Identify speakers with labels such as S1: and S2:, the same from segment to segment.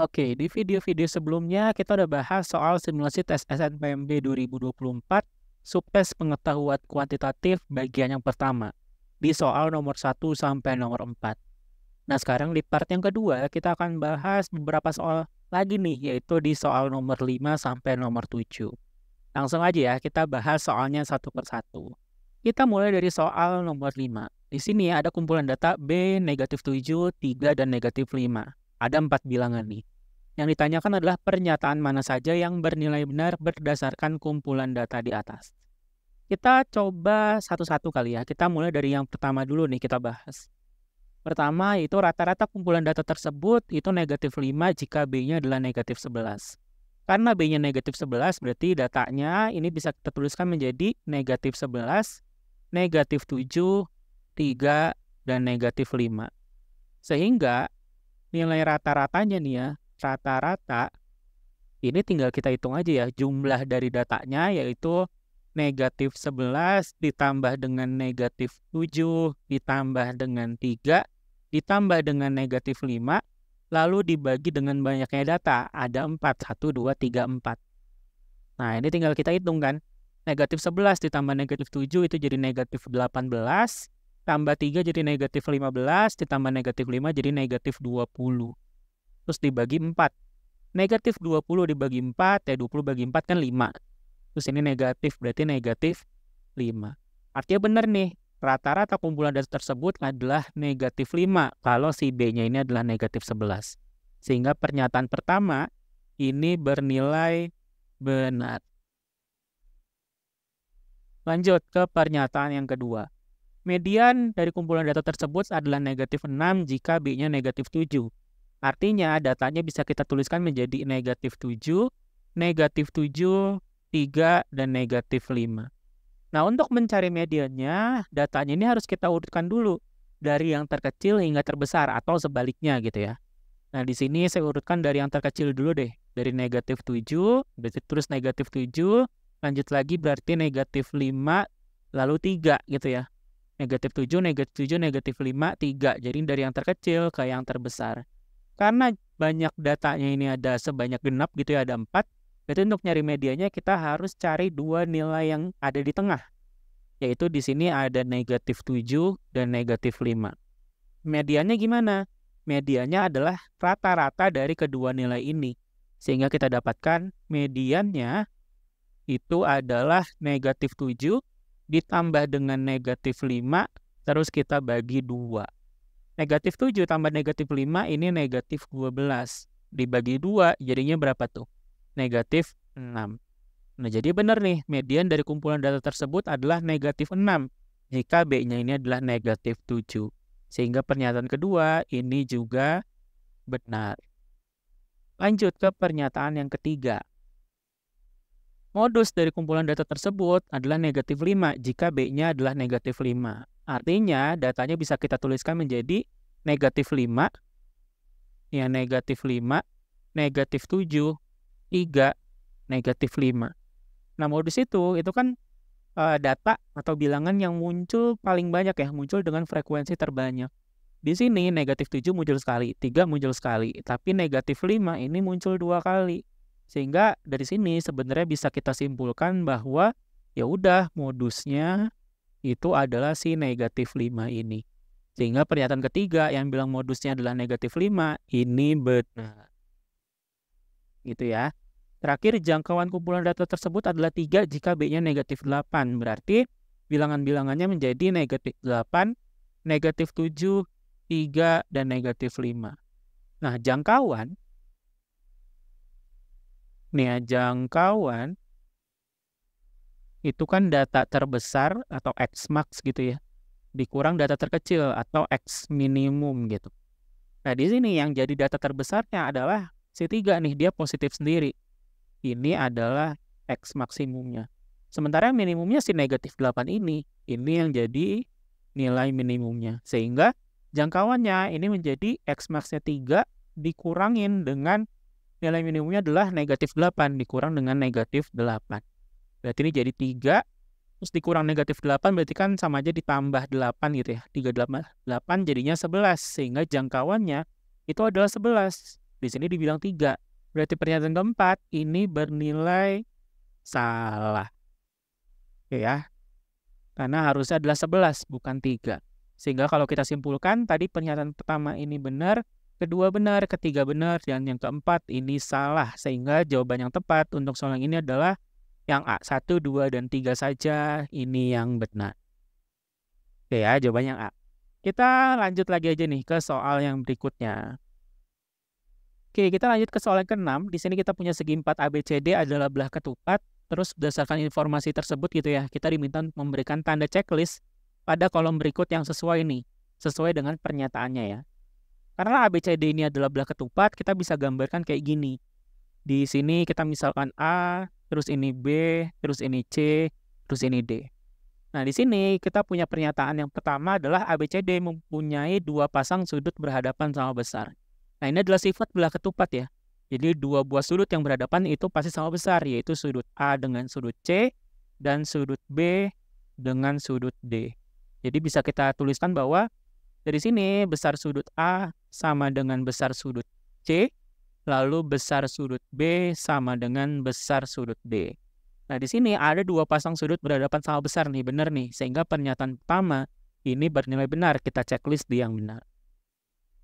S1: Oke, di video-video sebelumnya kita udah bahas soal simulasi tes SNMP 2024 subtes pengetahuan kuantitatif bagian yang pertama di soal nomor 1 sampai nomor 4. Nah, sekarang di part yang kedua kita akan bahas beberapa soal lagi nih, yaitu di soal nomor 5 sampai nomor 7. Langsung aja ya, kita bahas soalnya satu per satu. Kita mulai dari soal nomor 5. Di sini ada kumpulan data B, negatif 7, 3, dan negatif 5. Ada 4 bilangan nih. Yang ditanyakan adalah pernyataan mana saja yang bernilai benar berdasarkan kumpulan data di atas. Kita coba satu-satu kali ya. Kita mulai dari yang pertama dulu nih kita bahas. Pertama itu rata-rata kumpulan data tersebut itu negatif 5 jika B-nya adalah negatif 11. Karena B-nya negatif 11 berarti datanya ini bisa kita tuliskan menjadi negatif 11, negatif 7, 3, dan negatif 5. Sehingga nilai rata-ratanya nih ya, rata-rata ini tinggal kita hitung aja ya, jumlah dari datanya yaitu negatif 11 ditambah dengan negatif 7 ditambah dengan 3 ditambah dengan negatif 5 lalu dibagi dengan banyaknya data, ada 4, 1, 2, 3, 4. Nah ini tinggal kita hitung kan, negatif 11 ditambah negatif 7 itu jadi negatif 18, tambah 3 jadi negatif 15, ditambah negatif 5 jadi negatif 20. Terus dibagi 4. Negatif 20 dibagi 4, ya 20 bagi 4 kan 5. Terus ini negatif, berarti negatif 5. Artinya benar nih, rata-rata kumpulan data tersebut adalah negatif 5 kalau si B-nya ini adalah negatif 11. Sehingga pernyataan pertama ini bernilai benar. Lanjut ke pernyataan yang kedua. Median dari kumpulan data tersebut adalah negatif 6 jika B-nya negatif 7. Artinya datanya bisa kita tuliskan menjadi negatif 7, negatif 7, 3, dan negatif 5. Nah, untuk mencari mediannya, datanya ini harus kita urutkan dulu dari yang terkecil hingga terbesar atau sebaliknya gitu ya. Nah, di sini saya urutkan dari yang terkecil dulu deh. Dari negatif 7, terus negatif 7, lanjut lagi berarti negatif 5, lalu 3 gitu ya. Negatif 7, negatif 7, negatif 5, 3. Jadi dari yang terkecil ke yang terbesar. Karena banyak datanya ini ada sebanyak genap gitu ya, ada 4. Berarti untuk nyari medianya kita harus cari dua nilai yang ada di tengah. Yaitu di sini ada negatif 7 dan negatif 5. Mediannya gimana? Mediannya adalah rata-rata dari kedua nilai ini. Sehingga kita dapatkan mediannya itu adalah negatif 7 ditambah dengan negatif 5, terus kita bagi 2. Negatif 7 tambah negatif 5 ini negatif 12. Dibagi 2 jadinya berapa tuh? Negatif 6. Nah jadi benar nih, median dari kumpulan data tersebut adalah negatif 6 jika B-nya ini adalah negatif 7. Sehingga pernyataan kedua ini juga benar. Lanjut ke pernyataan yang ketiga. Modus dari kumpulan data tersebut adalah negatif 5 jika B-nya adalah negatif 5. Artinya datanya bisa kita tuliskan menjadi negatif 5, ya negatif 5, negatif 7, 3, negatif 5. Nah modus itu kan data atau bilangan yang muncul paling banyak ya, muncul dengan frekuensi terbanyak. Di sini negatif 7 muncul sekali, 3 muncul sekali, tapi negatif 5 ini muncul 2 kali. Sehingga dari sini sebenarnya bisa kita simpulkan bahwa ya udah modusnya itu adalah si negatif 5 ini. Sehingga pernyataan ketiga yang bilang modusnya adalah negatif 5 ini benar. Gitu ya. Terakhir, jangkauan kumpulan data tersebut adalah 3 jika B-nya negatif 8. Berarti bilangan-bilangannya menjadi negatif 8, negatif 7, 3, dan negatif 5. Nah, jangkauan itu kan data terbesar atau X max gitu ya, dikurang data terkecil atau X minimum gitu. Nah, di sini yang jadi data terbesarnya adalah si 3 nih, dia positif sendiri. Ini adalah X maksimumnya. Sementara minimumnya si negatif 8 ini yang jadi nilai minimumnya. Sehingga jangkauannya ini menjadi X max-nya 3 dikurangin dengan nilai minimumnya adalah negatif 8 dikurang dengan negatif 8. Berarti ini jadi 3, terus dikurang negatif 8 berarti kan sama aja ditambah 8 gitu ya. 3 8 jadinya 11, sehingga jangkauannya itu adalah 11. Di sini dibilang 3. Berarti pernyataan keempat ini bernilai salah. Oke ya. Karena harusnya adalah 11, bukan 3. Sehingga kalau kita simpulkan, tadi pernyataan pertama ini benar, kedua benar, ketiga benar, dan yang keempat ini salah. Sehingga jawaban yang tepat untuk soal yang ini adalah yang A, 1, 2, dan 3 saja. Ini yang benar. Oke ya, jawabannya A. Kita lanjut lagi aja nih ke soal yang berikutnya. Oke, kita lanjut ke soal yang ke-6. Di sini kita punya segi 4 ABCD adalah belah ketupat. Terus berdasarkan informasi tersebut gitu ya, kita diminta memberikan tanda checklist pada kolom berikut yang sesuai nih, sesuai dengan pernyataannya ya. Karena ABCD ini adalah belah ketupat, kita bisa gambarkan kayak gini. Di sini kita misalkan A, terus ini B, terus ini C, terus ini D. Nah, di sini kita punya pernyataan yang pertama adalah ABCD mempunyai dua pasang sudut berhadapan sama besar. Nah, ini adalah sifat belah ketupat ya. Jadi dua buah sudut yang berhadapan itu pasti sama besar, yaitu sudut A dengan sudut C dan sudut B dengan sudut D. Jadi bisa kita tuliskan bahwa dari sini besar sudut A sama dengan besar sudut C, lalu besar sudut B sama dengan besar sudut D. Nah, di sini ada dua pasang sudut berhadapan sama besar nih, benar nih. Sehingga pernyataan pertama ini bernilai benar, kita checklist di yang benar.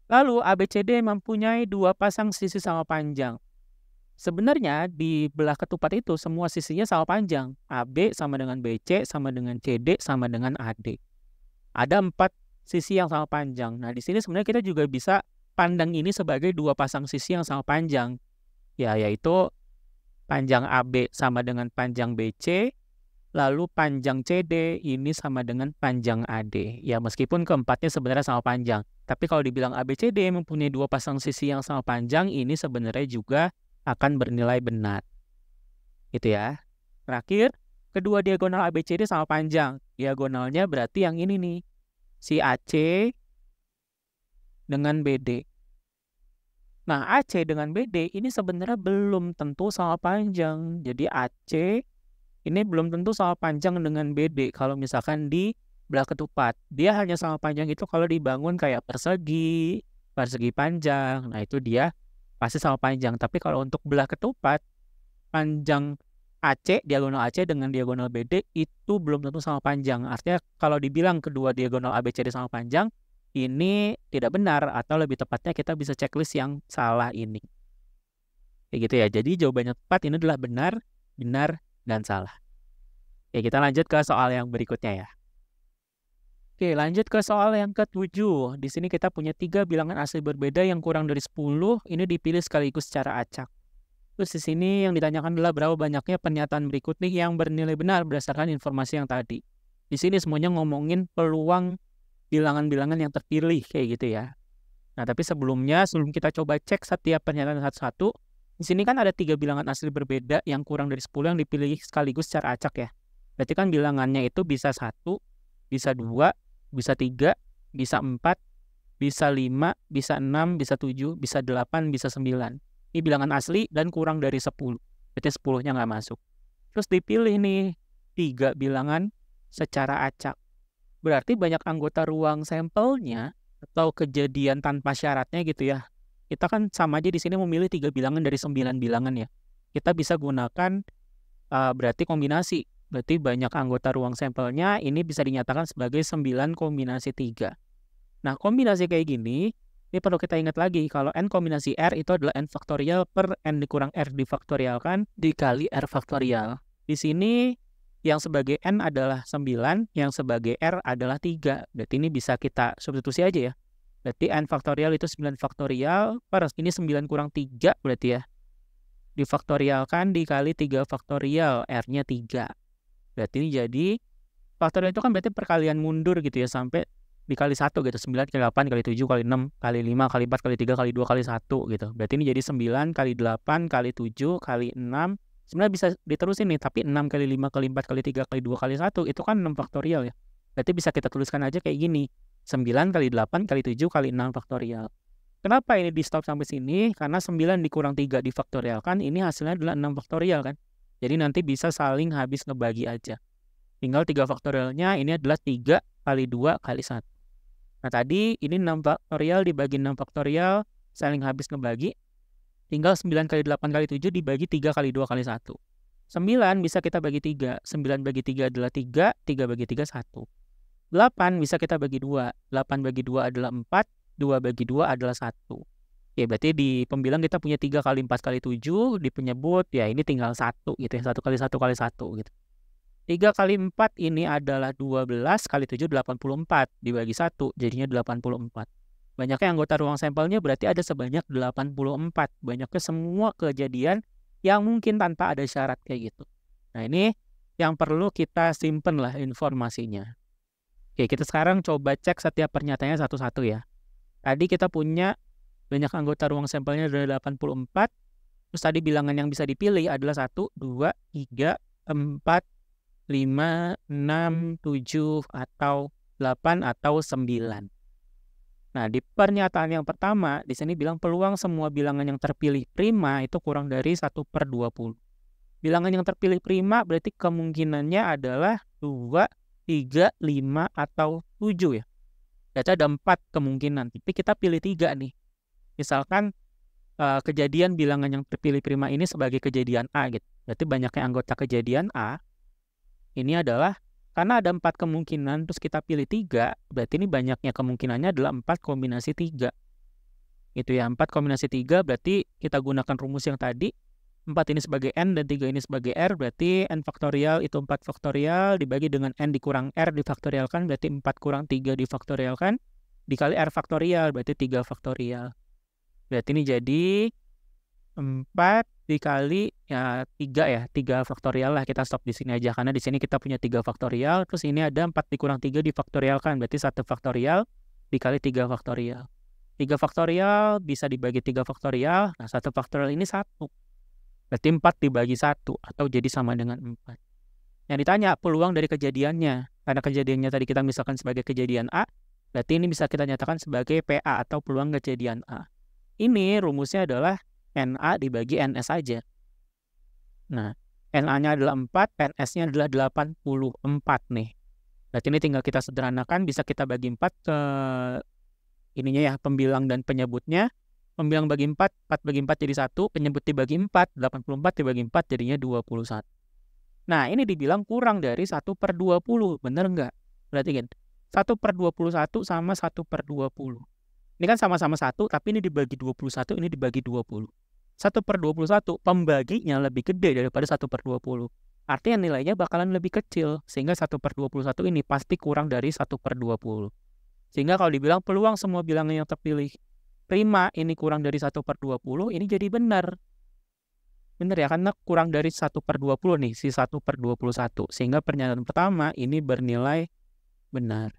S1: Lalu ABCD mempunyai dua pasang sisi sama panjang. Sebenarnya di belah ketupat itu semua sisinya sama panjang. AB sama dengan BC, sama dengan CD, sama dengan AD. Ada 4 sisi yang sama panjang. Nah, di sini sebenarnya kita juga bisa pandang ini sebagai dua pasang sisi yang sama panjang. Ya, yaitu panjang AB sama dengan panjang BC, lalu panjang CD ini sama dengan panjang AD. Ya, meskipun keempatnya sebenarnya sama panjang. Tapi kalau dibilang ABCD mempunyai dua pasang sisi yang sama panjang, ini sebenarnya juga akan bernilai benar. Gitu ya. Terakhir, kedua diagonal ABCD sama panjang. Diagonalnya berarti yang ini nih. Si AC dengan BD. Nah, AC dengan BD ini sebenarnya belum tentu sama panjang. Jadi AC ini belum tentu sama panjang dengan BD kalau misalkan di belah ketupat. Dia hanya sama panjang itu kalau dibangun kayak persegi panjang. Nah, itu dia pasti sama panjang. Tapi kalau untuk belah ketupat, panjang AC, diagonal AC dengan diagonal BD itu belum tentu sama panjang. Artinya kalau dibilang kedua diagonal ABCD sama panjang, ini tidak benar, atau lebih tepatnya kita bisa checklist yang salah ini. Kayak gitu ya. Jadi jawabannya tepat ini adalah benar, dan salah. Oke, kita lanjut ke soal yang berikutnya ya. Oke, lanjut ke soal yang ke-7. Di sini kita punya 3 bilangan asli berbeda yang kurang dari 10. Ini dipilih sekaligus secara acak. Terus di sini yang ditanyakan adalah berapa banyaknya pernyataan berikut nih yang bernilai benar berdasarkan informasi yang tadi. Di sini semuanya ngomongin peluang bilangan-bilangan yang terpilih kayak gitu ya. Nah, tapi sebelum kita coba cek setiap pernyataan satu-satu, di sini kan ada 3 bilangan asli berbeda yang kurang dari 10 yang dipilih sekaligus secara acak ya. Berarti kan bilangannya itu bisa 1, bisa 2, bisa 3, bisa 4, bisa 5, bisa 6, bisa 7, bisa 8, bisa 9. Ini bilangan asli dan kurang dari 10. Berarti 10-nya nggak masuk. Terus dipilih nih 3 bilangan secara acak. Berarti banyak anggota ruang sampelnya atau kejadian tanpa syaratnya gitu ya. Kita kan sama aja di sini memilih 3 bilangan dari 9 bilangan ya. Kita bisa gunakan berarti kombinasi. Berarti banyak anggota ruang sampelnya ini bisa dinyatakan sebagai 9 kombinasi 3. Nah, kombinasi kayak gini, ini perlu kita ingat lagi kalau N kombinasi R itu adalah N faktorial per N dikurang R difaktorialkan dikali R faktorial. Di sini yang sebagai N adalah 9, yang sebagai R adalah 3. Berarti ini bisa kita substitusi aja ya. Berarti N faktorial itu 9 faktorial per ini 9 kurang 3 berarti ya. Difaktorialkan dikali 3 faktorial, R-nya 3. Berarti ini jadi faktorial itu kan berarti perkalian mundur gitu ya sampai dikali 1 gitu. 9 kali 8 kali 7 kali 6 kali 5 kali 4 kali 3 kali 2 kali 1 gitu. Berarti ini jadi 9 kali 8 kali 7 kali 6. Sebenarnya bisa diterusin nih, tapi 6 kali 5 kali 4 kali 3 kali 2 kali 1 itu kan 6 faktorial ya. Berarti bisa kita tuliskan aja kayak gini. 9 kali 8 kali 7 kali 6 faktorial. Kenapa ini di stop sampai sini? Karena 9 dikurang 3 difaktorialkan, ini hasilnya adalah 6 faktorial kan. Jadi nanti bisa saling habis ngebagi aja. Tinggal 3 faktorialnya ini adalah 3 kali 2 kali 1. Nah tadi ini 6 faktorial dibagi 6 faktorial saling habis ngebagi. Tinggal 9 kali 8 kali 7 dibagi 3 kali 2 kali 1. 9 bisa kita bagi 3. 9 bagi 3 adalah 3. 3 bagi 3, 1. 8 bisa kita bagi 2. 8 bagi 2 adalah 4. 2 bagi 2 adalah 1. Ya, berarti di pembilang kita punya 3 kali 4 kali 7. Di penyebut, ya ini tinggal 1 gitu ya. 1 kali 1 kali 1 gitu. 3 kali 4 ini adalah 12 kali 7, 84. Dibagi 1, jadinya 84. Banyaknya anggota ruang sampelnya berarti ada sebanyak 84. Banyaknya semua kejadian yang mungkin tanpa ada syarat kayak gitu. Nah, ini yang perlu kita simpen lah informasinya. Oke, kita sekarang coba cek setiap pernyataannya satu-satu ya. Tadi kita punya banyak anggota ruang sampelnya ada 84. Terus tadi bilangan yang bisa dipilih adalah 1, 2, 3, 4, 5, 6, 7, atau 8, atau 9. Nah, di pernyataan yang pertama, di sini bilang peluang semua bilangan yang terpilih prima itu kurang dari 1/20. Bilangan yang terpilih prima berarti kemungkinannya adalah 2, 3, 5, atau 7 ya. Berarti ada 4 kemungkinan, tapi kita pilih 3 nih. Misalkan kejadian bilangan yang terpilih prima ini sebagai kejadian A gitu. Berarti banyaknya anggota kejadian A ini adalah karena ada 4 kemungkinan terus kita pilih 3, berarti ini banyaknya kemungkinannya adalah 4 kombinasi 3. Itu ya, 4 kombinasi 3 berarti kita gunakan rumus yang tadi. 4 ini sebagai N dan 3 ini sebagai R, berarti N faktorial itu 4 faktorial dibagi dengan N dikurang R difaktorialkan, berarti 4 kurang 3 difaktorialkan, dikali R faktorial, berarti 3 faktorial. Berarti ini jadi 4 dikali ya 3 ya, 3 faktorial lah, kita stop di sini aja karena di sini kita punya 3 faktorial, terus ini ada 4 dikurang 3 difaktorialkan, berarti 1 faktorial dikali 3 faktorial. 3 faktorial bisa dibagi 3 faktorial, nah 1 faktorial ini 1. Berarti 4 dibagi 1 atau jadi sama dengan 4. Yang ditanya peluang dari kejadiannya, karena kejadiannya tadi kita misalkan sebagai kejadian A, berarti ini bisa kita nyatakan sebagai PA atau peluang kejadian A. Ini rumusnya adalah NA dibagi NS saja. Nah, NA-nya adalah 4, NS-nya adalah 84 nih. Berarti ini tinggal kita sederhanakan, bisa kita bagi 4 ke ininya ya, pembilang dan penyebutnya. Pembilang bagi 4, 4 bagi 4 jadi 1, penyebut dibagi 4, 84 dibagi 4 jadinya 21. Nah, ini dibilang kurang dari 1/20, bener nggak? Berarti kan, 1/21 sama 1/20. Ini kan sama-sama 1, tapi ini dibagi 21, ini dibagi 20. 1/21, pembaginya lebih gede daripada 1/20. Artinya nilainya bakalan lebih kecil, sehingga 1/21 ini pasti kurang dari 1/20. Sehingga kalau dibilang peluang semua bilangan yang terpilih prima ini kurang dari 1/20, ini jadi benar. Benar ya, karena kurang dari 1/20 nih, si 1/21. Sehingga pernyataan pertama ini bernilai benar.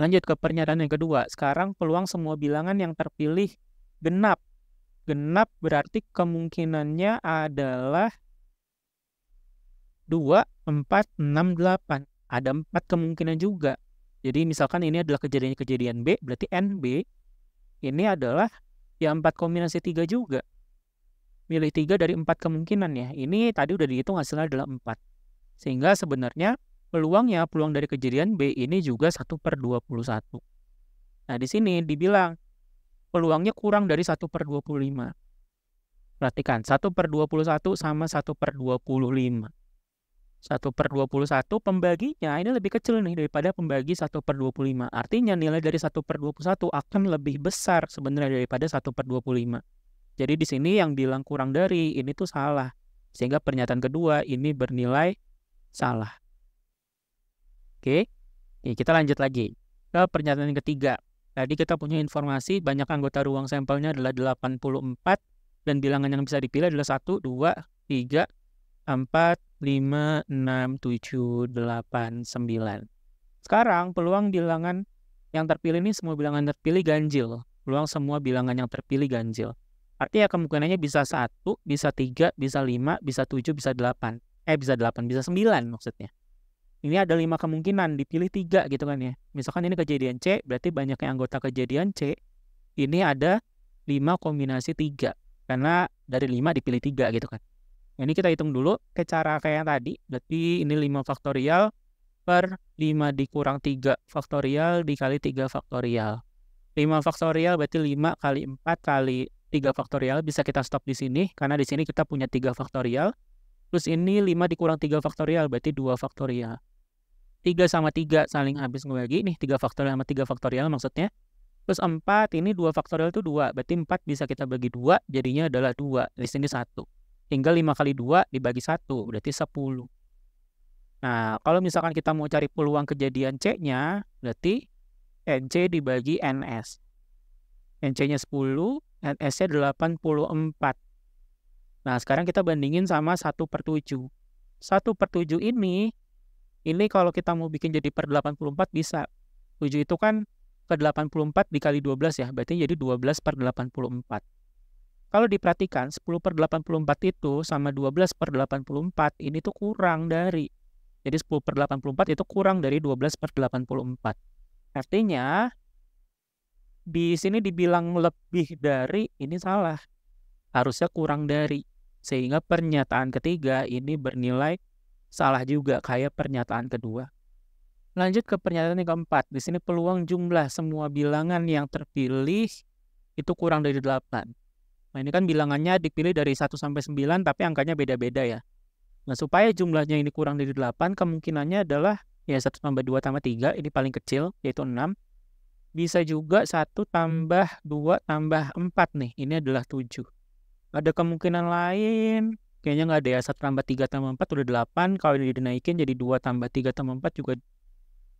S1: Lanjut ke pernyataan yang kedua. Sekarang peluang semua bilangan yang terpilih genap. Genap berarti kemungkinannya adalah 2, 4, 6, 8. Ada 4 kemungkinan juga. Jadi misalkan ini adalah kejadian-kejadian B, berarti NB ini adalah ya 4 kombinasi 3 juga. Milih 3 dari 4 kemungkinan ya. Ini tadi udah dihitung hasilnya adalah 4. Sehingga sebenarnya peluang dari kejadian B ini juga 1/21. Nah, di sini dibilang peluangnya kurang dari 1/25. Perhatikan, 1/21 sama 1/25. 1/21 pembaginya ini lebih kecil nih daripada pembagi 1/25. Artinya nilai dari 1/21 akan lebih besar sebenarnya daripada 1/25. Jadi di sini yang bilang kurang dari ini tuh salah. Sehingga pernyataan kedua ini bernilai salah. Oke, kita lanjut lagi ke pernyataan yang ketiga. Tadi kita punya informasi banyak anggota ruang sampelnya adalah 84 dan bilangan yang bisa dipilih adalah 1, 2, 3, 4, 5, 6, 7, 8, 9. Sekarang peluang bilangan yang terpilih ini semua bilangan terpilih ganjil. Peluang semua bilangan yang terpilih ganjil. Artinya kemungkinannya bisa 1, bisa 3, bisa 5, bisa 7, bisa 8. Bisa 8, bisa 9 maksudnya. Ini ada 5 kemungkinan, dipilih 3 gitu kan ya. Misalkan ini kejadian C, berarti banyaknya anggota kejadian C. Ini ada 5 kombinasi 3. Karena dari 5 dipilih 3 gitu kan. Ini kita hitung dulu ke cara kayak yang tadi. Berarti ini 5 faktorial per 5 dikurang 3 faktorial dikali 3 faktorial. 5 faktorial berarti 5 kali 4 kali 3 faktorial bisa kita stop di sini, karena di sini kita punya 3 faktorial. Terus ini 5 dikurang 3 faktorial, berarti 2 faktorial. 3 sama 3 saling habis ngebagi, nih 3 faktorial sama 3 faktorial maksudnya. Terus 4, ini 2 faktorial itu 2, berarti 4 bisa kita bagi 2, jadinya adalah 2, di sini 1. Tinggal 5 kali 2 dibagi 1, berarti 10. Nah, kalau misalkan kita mau cari peluang kejadian C-nya, berarti NC dibagi NS. NC-nya 10, NS-nya 84. Nah, sekarang kita bandingin sama 1/7. 1/7 ini kalau kita mau bikin jadi per 84 bisa. 7 itu kan ke 84 dikali 12 ya, berarti jadi 12/84. Kalau diperhatikan, 10/84 itu sama 12/84, ini tuh kurang dari. Jadi 10/84 itu kurang dari 12/84. Artinya, di sini dibilang lebih dari, ini salah. Harusnya kurang dari. Sehingga pernyataan ketiga ini bernilai salah juga, kayak pernyataan kedua. Lanjut ke pernyataan yang keempat. Di sini peluang jumlah semua bilangan yang terpilih itu kurang dari 8. Nah, ini kan bilangannya dipilih dari 1 sampai 9, tapi angkanya beda-beda ya. Nah, supaya jumlahnya ini kurang dari 8, kemungkinannya adalah ya 1 tambah 2 tambah 3, ini paling kecil, yaitu 6. Bisa juga 1 tambah 2 tambah 4 nih, ini adalah 7. Ada kemungkinan lain, kayaknya nggak ada ya, 1 tambah 3 tambah 4 udah 8, kalau dinaikin jadi 2 tambah 3 tambah 4 juga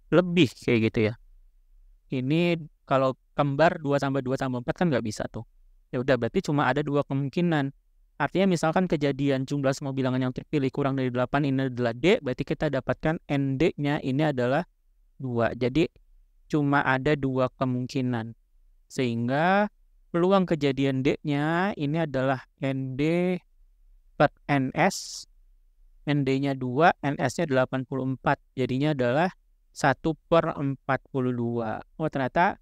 S1: lebih kayak gitu ya. Ini kalau kembar 2 tambah 2 tambah 4 kan nggak bisa tuh. Ya udah, berarti cuma ada 2 kemungkinan. Artinya misalkan kejadian jumlah semua bilangan yang terpilih kurang dari 8 ini adalah D, berarti kita dapatkan ND-nya ini adalah 2. Jadi cuma ada 2 kemungkinan. Sehingga peluang kejadian D-nya ini adalah ND per NS. ND-nya 2, NS-nya 84. Jadinya adalah 1/42. Oh, ternyata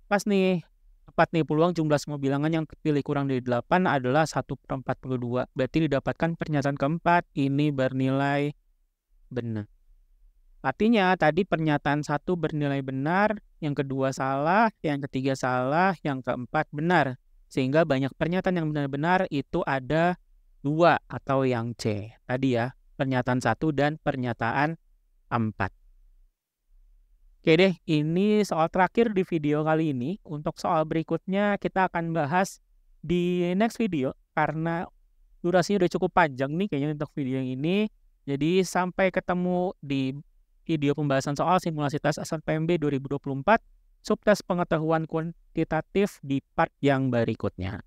S1: pas nih. Tepat nih, peluang jumlah semua bilangan yang terpilih kurang dari 8 adalah 1/42. Berarti didapatkan pernyataan keempat ini bernilai benar. Artinya tadi pernyataan 1 bernilai benar, yang kedua salah, yang ketiga salah, yang keempat benar. Sehingga banyak pernyataan yang benar-benar itu ada 2 atau yang C. Tadi ya, pernyataan 1 dan pernyataan 4. Oke deh, ini soal terakhir di video kali ini. Untuk soal berikutnya kita akan bahas di next video, karena durasinya udah cukup panjang nih kayaknya untuk video yang ini. Jadi sampai ketemu di video pembahasan soal simulasi tes SNMPTN 2024, subtes pengetahuan kuantitatif di part yang berikutnya.